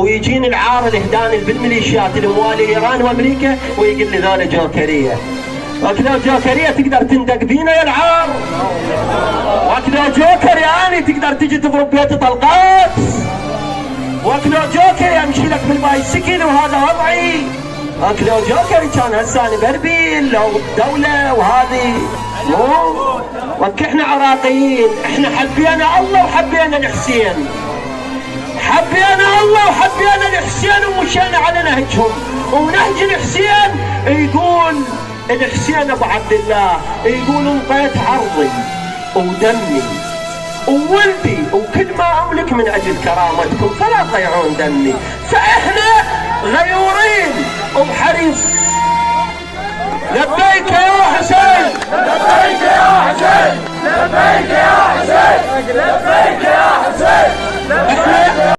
ويجيني العار الهداني بالميليشيات اللي موالي ايران وامريكا ويقول لي ذولا جوكريه. وكذا جوكريه تقدر تندق بينا يا العار؟ وكذا جوكر يعني تقدر تجي تضرب بيت طلقات؟ وكذا جوكر امشي لك بالبايسكل وهذا وضعي؟ وكذا جوكر كان هسه انا بربيل لو الدوله وهذه وك احنا عراقيين، احنا حبينا الله وحبينا الحسين، حبينا الله وحبينا الحسين ومشينا على نهجهم. ونهج الحسين يقول الحسين ابو عبد الله يقول انطيت عرضي ودمي وولدي وكل ما املك من اجل كرامتكم فلا تضيعون دمي. فاحنا غيورين وبحريص. لبيك يا حسين، لبيك يا حسين، لبيك يا حسين، لبيك يا حسين.